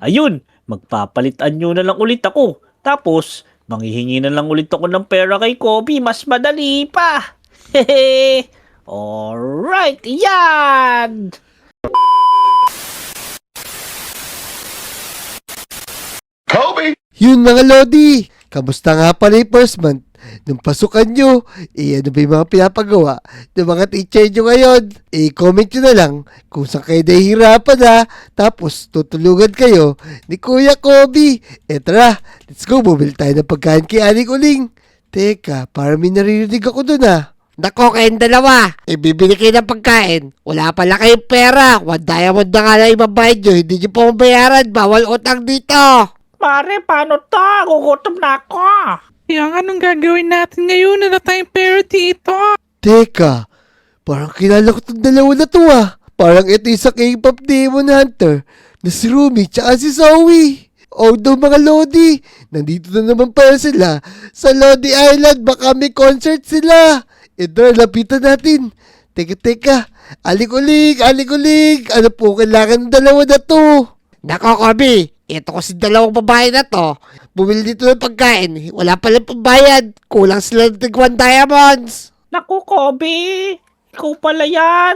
Ayun, magpapalitan nyo na lang ulit ako. Tapos, manghihingi na lang ulit ako ng pera kay Kobe. Mas madali pa. Hehe. Alright, yan! Yun mga Lodi, kamusta nga pala yung first month? Nung pasukan nyo, ano ba yung mga pinapagawa ng mga teacher nyo ngayon? Comment nyo na lang kung saan kayo nahihirapan ha. Tapos tutulungan kayo ni Kuya Kobe. Tara, let's go, bumili tayo ng pagkain kay Aling Uling. Teka, parang may naririnig ako dun ha. Nako kayong dalawa, bibili kayo ng pagkain. Wala pala kayong pera. 1 diamond na nga lang ibabayad nyo. Hindi nyo pa mabayaran. Bawal utang dito. Pare, paano to? Gugutom na ako. Yang anong gagawin natin ngayon? Wala tayong pera dito. Teka, parang kilala ko tong dalawa na to ah. Parang ito yung sa K-pop Demon Hunter na si Rumi tsaka si Zoe. Although mga Lodi, nandito na naman pala sila sa Lodi Island. Baka may concert sila. Ito, lapitan natin. Teka, Aling-Uling, ano po kailangan ng dalawa na to? Nako Kobe, ito kasi dalawang babae na to. Bumili dito ng pagkain. Wala palang pambayad. Kulang sila ng 1 diamonds. Naku, Kobe. Ikaw pala yan.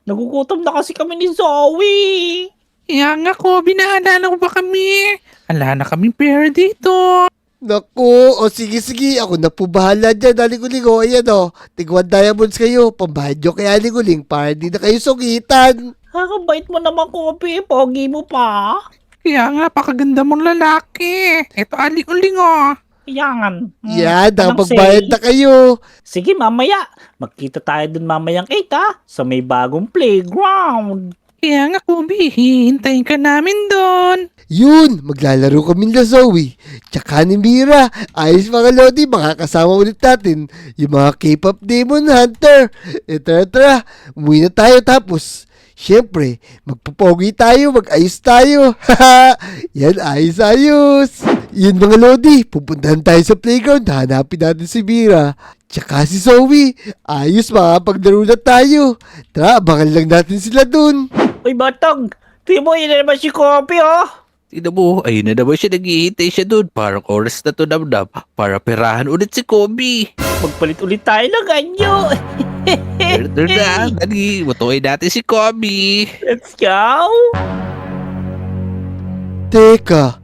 Nagugutom na kasi kami ni Zoe. Yang nga ko, binaalala ko ba kami? Ala na kaming pera dito. Naku, o sige, ako na po bahala dyan, Aling-Uling. O ayan o, tig 1 diamonds kayo. Pambayad nyo kay Aling-Uling para hindi na kayo sugitan. Kakabait mo naman, Kobe. Pogi mo pa. Kaya nga, pakaganda mong lalaki. Ito aling-uling oh. Yan. Yan, Anong nakapagbayad say? na kayo. Sige, mamaya. Magkita tayo dun mamayang 8 ha. Sa may bagong playground. Kaya nga, Kobe, hihintayin ka namin doon. Yun, maglalaro kami na Zoe. Tsaka ni Mira. Ayos mga Lodi, makakasama ulit natin yung mga K-pop Demon Hunter. Tara, umuwi na tayo tapos. Siyempre, magpapogi tayo, mag-ayos tayo. Yan, ayos. Yun mga Lodi, pupuntahan tayo sa playground. Hanapin natin si Mira. Tsaka si Zoe. Ayos, makapaglaro na tayo. Tara, abangan lang natin sila dun. Uy, batang. Timo, yun na naman si Kobe, oh. Tignan mo, ayun na naman siya, naghihintay siya doon. Parang oras na to namnam para perahan ulit si Kobe. Magpalit ulit tayo ng anyo. Doon na, dali, mutuin natin si Kobe. Let's go. Teka,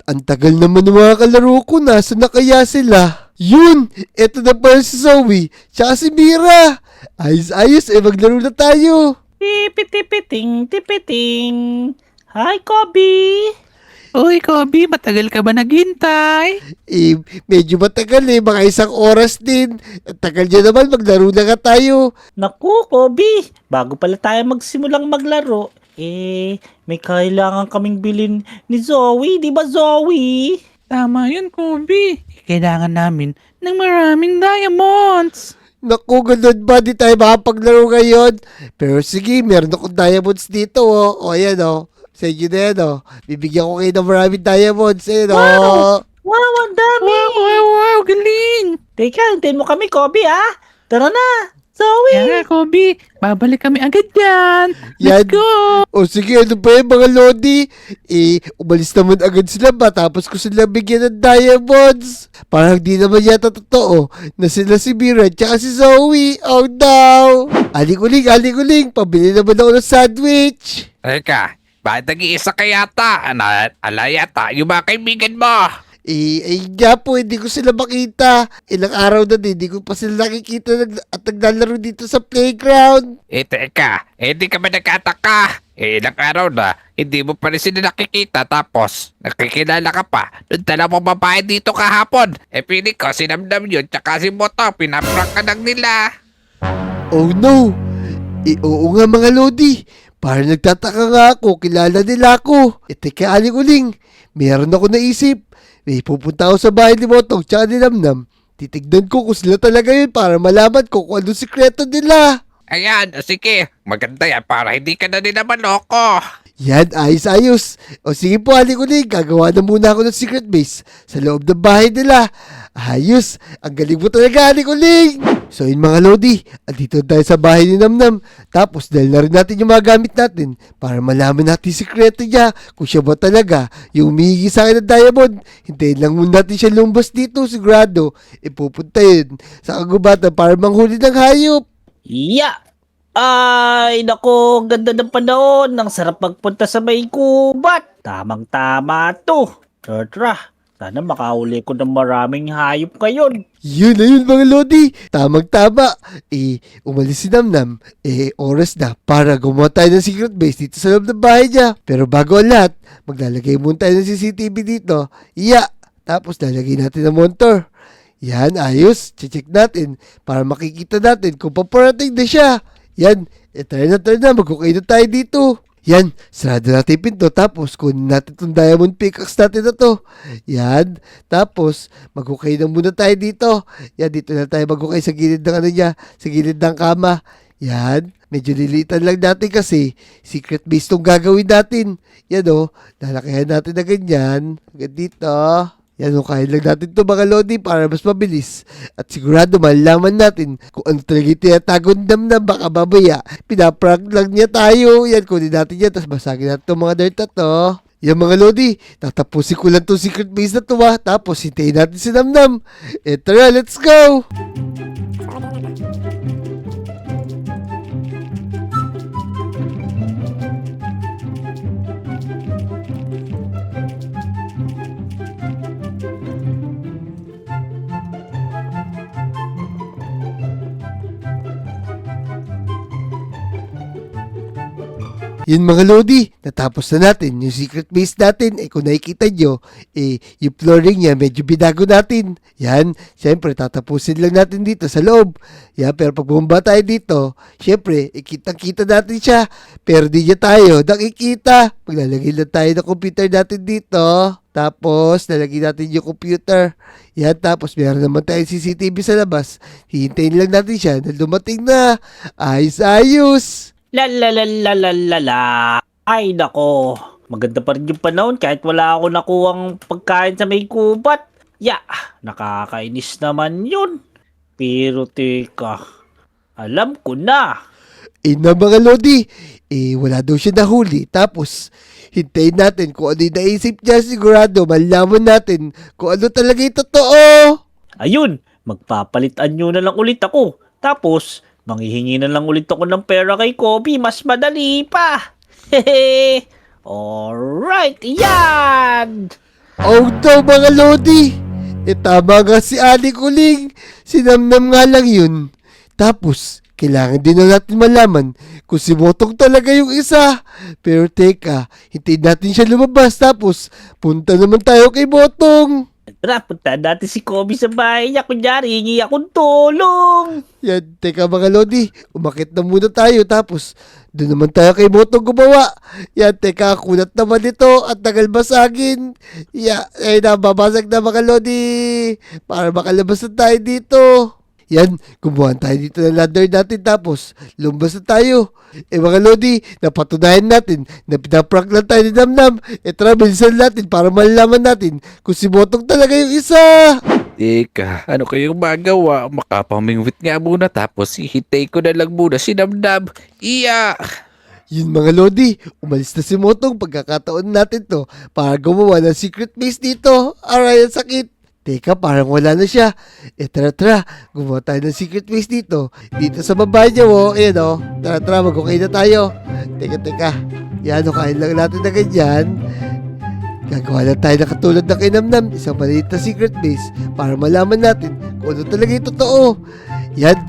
ang tagal naman ng mga kalaro ko. Nasaan na kaya sila? Yun! Eto na pala si Zoe. Tsaka si Mira. Ayos, maglaro na tayo. Tipiting. Hi, Kobe. Uy, Kobe, matagal ka ba naghintay? Medyo matagal mga 1 oras din. Ang tagal niya naman, maglaro na nga tayo. Naku, Kobe. Bago pala tayo magsimulang maglaro, may kailangan kaming bilhin ni Zoe. Di ba, Zoe? Tama yun, Kobe. Kailangan namin ng maraming diamonds. Naku, ganun ba? Di tayo makapaglaro ngayon. Pero sige, meron akong diamonds dito O ayan Sa inyo na yan Bibigyan ko kayo ng maraming diamonds. Ayan Wow, ang dami. Wow, galing. Teka, hintayin mo kami, Kobe, ha? Tara na, Zoe. Kaya nga, Kobe, babalik kami agad yan. Yan. Let's go. O sige, ano ba yung mga Lodi? Umalis naman agad sila ba? Tapos ko sila bigyan ng diamonds. Parang di naman yata totoo na sila si Mira at si Zoe. Oh no! Aling-uling, pabili naman ako ng sandwich. Teka, bakit nag-iisa ka yata? Ala yata, yung mga kaibigan mo. Nga po, hindi ko sila makita. Ilang araw na din, hindi ko pa sila nakikita at naglalaro dito sa playground. Teka, hindi ka ba nagkataka? Ilang araw na, hindi mo pa rin sila nakikita tapos nakikilala ka pa. Doon dalawang babae dito kahapon. Piling ko, sinamdam yun, tsaka si Moto, pinaprank ka lang nila. Oh no! Oo nga mga Lodi. Parang nagtataka nga ako, kilala nila ako. Teka, Aling-Uling, meron ako naisip. May pupunta ako sa bahay ni Motong tsaka ni Namnam. Titignan ko kung sila talaga yun para malaman ko kung anong sikreto nila. Ayan, sige, maganda yan para hindi ka na nila maloko. Yan, ayos-ayos. O sige po, Alikuling, gagawa na muna ako ng secret base sa loob ng bahay nila. Ayos, ang galing mo talaga, Alikuling. So yun mga Lodi, andito tayo sa bahay ni Namnam. Tapos dahil na rin natin yung mga gamit natin para malaman natin yung sikreto niya kung siya ba talaga yung humihingi sa akin ng diamond. Hintayin lang muna natin siya lumbas dito, sigurado. Ipupunta yun sa kagubatan para manghuli ng hayop. Ya! Ay, nako, ganda ng panahon. Ang sarap magpunta sa may kubat. Tamang-tama to. Tara, sana makahuli ko ng maraming hayop ngayon. Yun na yun mga Lodi, tamang-tama. Umalis si Namnam, oras na para gumawa tayo ng secret base dito sa loob ng bahay niya. Pero bago ang lahat, maglalagay muna tayo ng CCTV dito. Tapos lalagay natin ng monitor. Yan, ayos. Check natin para makikita natin kung paparating na siya. Yan, tara na, mag-okay na tayo dito. Yan, sarado natin yung pinto, tapos kunin natin itong diamond pickaxe natin na to. Yan, tapos mag-okay na muna tayo dito. Yan, dito na tayo mag-okay sa gilid ng ano niya, sa gilid ng kama. Yan, medyo lilitan lang natin kasi secret base tong gagawin natin. Yan o, lalakihan natin na ganyan, hanggang dito. Yan, kain lang natin ito mga Lodi para mas mabilis. At sigurado malalaman natin kung ano talaga yung tinatagong Namnam, baka babaya. Pinaprank lang niya tayo. Yan, kunin natin yan. Tapos basagin natin itong mga dirt na to. Yan mga Lodi, tatapusin ko lang itong secret base na to ha. Tapos hintayin natin si Namnam. Tara, let's go! Yun mga Lodi, natapos na natin yung secret base natin. Kung nakikita nyo, yung flooring niya medyo binago natin. Yan, syempre tatapusin lang natin dito sa loob. Yan, pero pag bumaba tayo dito, syempre, kitang-kita natin siya. Pero di niya tayo nakikita. Maglalagay lang tayo ng computer natin dito. Tapos, lalagay natin yung computer. Yan, tapos meron naman tayong CCTV sa labas. Hihintayin lang natin siya na dumating na. Ayos-ayos! La. Ay, nako. Maganda pa rin yung panahon kahit wala ako nakuhang pagkain sa may kubat. Nakakainis naman yun. Pero teka, alam ko na. Na mga Lodi, wala daw siya nahuli. Tapos, hintayin natin kung ano yung naisip niya. Sigurado, malaman natin kung ano talaga yung totoo. Ayun, magpapalitan nyo na lang ulit ako. Tapos, manghihingi na lang ulit ako ng pera kay Kobe. Mas madali pa. Hehe. Alright, yan. Oh no mga Lodi, tama nga si Alikuling. Sinamnam nga lang yun. Tapos, kailangan din na natin malaman kung si Motong talaga yung isa. Pero teka, hintayin natin siya lumabas. Tapos, punta naman tayo kay Motong. Tara, punta natin si Kobe sa bahay niya. Kunyari, hingi akong tulong. Yan, teka mga Lodi, umakit na muna tayo. Tapos, doon naman tayo kay Motong gumawa. Yan, teka, kunat naman ito at tagal basagin. Yan, nababasag na mga Lodi. Para makalabas na tayo dito. Yan, gumawa tayo dito ng ladder natin tapos lumbas na tayo. Mga Lodi, napatunayan natin na pinaprank lang tayo ni Namnam. Tara, bilisan natin para malalaman natin kung si Motong talaga yung isa. Teka, ano kayong magawa? Makapamingwit nga muna tapos hihintay ko na lang muna si Namnam. Yun mga Lodi, umalis na si Motong pagkakataon natin to para gumawa ng secret base dito. Aray, ang sakit. Teka, parang wala na siya. Tara, gumawa tayo ng secret base dito. Dito sa babae niya, Ayan, Tara, mag-okay na tayo. Teka. Yan, kain lang natin na ganyan. Gagawa na tayo na katulad ng kinamnam. Isang maliit na secret base para malaman natin kung ano talaga yung totoo. Yan.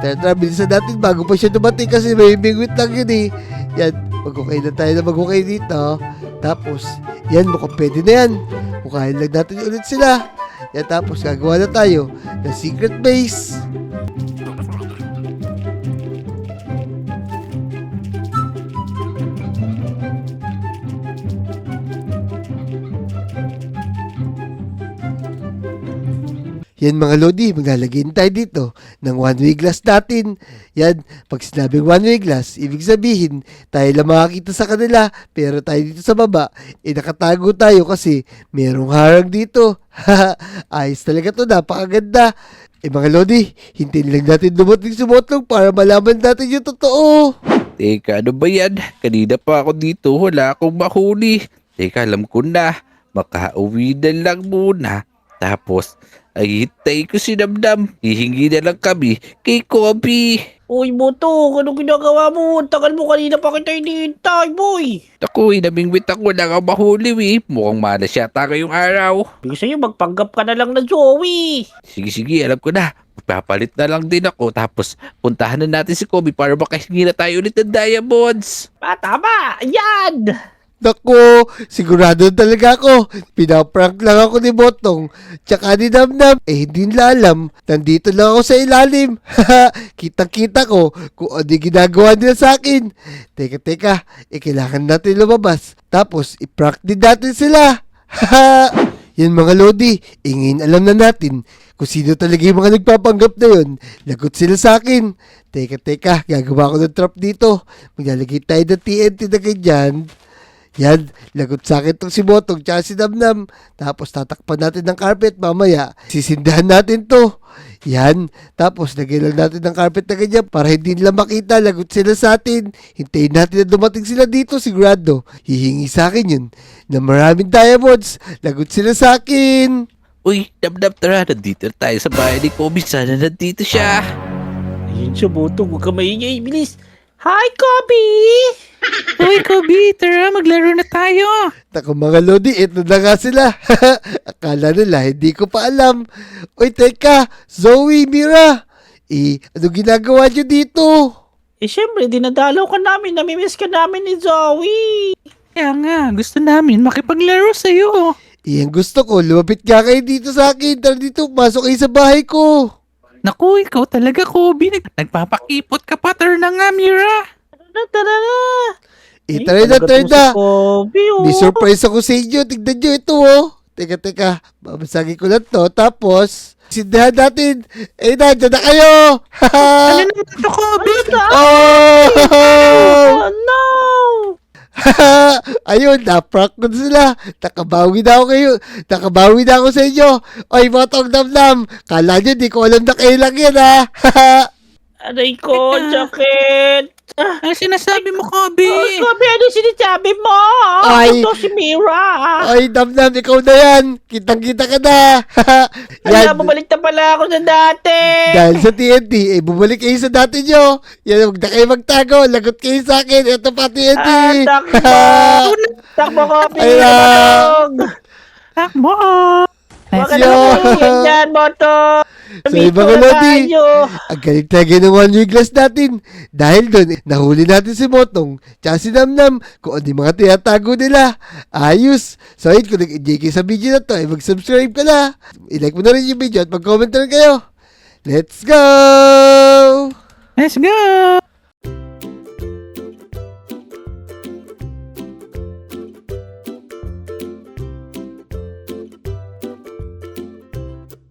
Tara, bilisan natin bago pa siya dumating kasi may bingwit lang yun eh. Yan, mag-okay na tayo na mag-okay dito. Tapos, yan, mukhang pwede na yan. Kukain lang natin ulit sila. Yan, tapos gagawa na tayo ng secret base. Yan mga Lodi, maglalagay tayo dito ng one-way glass natin. Yan, pag sinabing one-way glass, ibig sabihin, tayo lang makakita sa kanila, pero tayo dito sa baba, nakatago tayo kasi merong harang dito. Ayos talaga to, napakaganda. Mga Lodi, hintayin lang natin dumating si Motlong para malaman natin yung totoo. Teka, ano ba yan? Kanina pa ako dito, wala akong mahuli. Teka, alam ko na. Makauwi na lang muna. Tapos, ay hintay ko si Damdam. Hihingi na lang kami kay Kobe. Uy, Botong, anong ginagawa mo? Ang tagal mo kanina pa kita hinihintay, boy. Naku, namingwit ako lang ang mahuli, Mukhang malas yata ngayong araw. Bigay sa'yo, magpanggap ka na lang na Joey. Sige, alam ko na. Papalit na lang din ako. Tapos, puntahan na natin si Kobe para makahingi na tayo ulit ng diamonds. Tama, yan. Naku, sigurado talaga ako. Pinaprank lang ako ni Botong. Tsaka ni Damdam. Hindi nila alam. Nandito lang ako sa ilalim. Kitang-kita ko kung ano yung ginagawa nila sa akin. Teka. Kailangan natin lumabas. Tapos, iprank din natin sila. Yan mga Lodi. Ngayon alam na natin kung sino talaga yung mga nagpapanggap na yun. Lagot sila sa akin. Teka. Gagawa ko ng trap dito. Maglalagay tayo ng TNT na ganyan. Yan, lagot sa akin tong si Botong tsaka si Damdam. Tapos tatakpan natin ng carpet mamaya. Sisindahan natin to. Yan, tapos lagyan lang natin ng carpet na ganyan para hindi nila makita. Lagot sila sa atin. Hintayin natin na dumating sila dito, sigurado. Hihingi sa akin yun na maraming diamonds. Lagot sila sa akin. Uy, Damdam, tara. Nandito na tayo sa bahay ni Kobe. Sana nandito siya. Ayun siya, Botong. Huwag ka maingay. Bilis. Hi, Kobe! Uy, Kobe, tara, maglaro na tayo. Naku mga Lodi, ito na nga sila. Akala nila, hindi ko pa alam. Uy, teka, Zoe, Mira. Ano ginagawa nyo dito? Siyempre, dinadalaw ka namin. Namimiss ka namin ni Zoe. Kaya nga, gusto namin makipaglaro sa'yo. Ang gusto ko, lumapit nga kayo dito sa akin. Tara dito, pasok kayo sa bahay ko. Naku, ikaw talaga, Kobe. Nagpapakipot ka pa. Tara na nga, Mira. Tara na. Tara na. Si Kobe, oh. May surprise ako sa inyo. Tignan nyo ito, oh. Teka. Babasagin ko lang to. Tapos, sindahan natin. Nandiyan na kayo. Ano naman ito, Kobe? Oh! Oh, no! Ayun, na-prank ko na sila. Nakabawi na ako sa inyo. Oy, Botong Damdam. Kala nyo, di ko alam na kayo lang yan, ha? Aray ko, sakit. Ano sinasabi mo, Kobe? Oh, Kobe, ano sinasabi mo? Ay. Ito si Mira. Oy, Damdam, ikaw na yan. Kitang-kita ka na. Ala, bumalik na pala ako sa dati. Dahil sa TNT, bumalik kayo sa dati nyo. Yan, huwag na kayo magtago. Lagot kayo sa akin. Ito pa TNT. Takbo, Kobe. Ayun. Takbo. Huwag ka Yo. na yan, Moto. So, mga Lodi, ang galing talaga ng one-way glass natin. Dahil doon, nahuli natin si Motong, tsaka si Namnam, kung ano yung mga tinatago nila. Ayos. So, kung nag-enjoy kayo sa video na to, mag-subscribe ka na. I-like mo na rin yung video at mag-comment na rin kayo. Let's go! Let's go.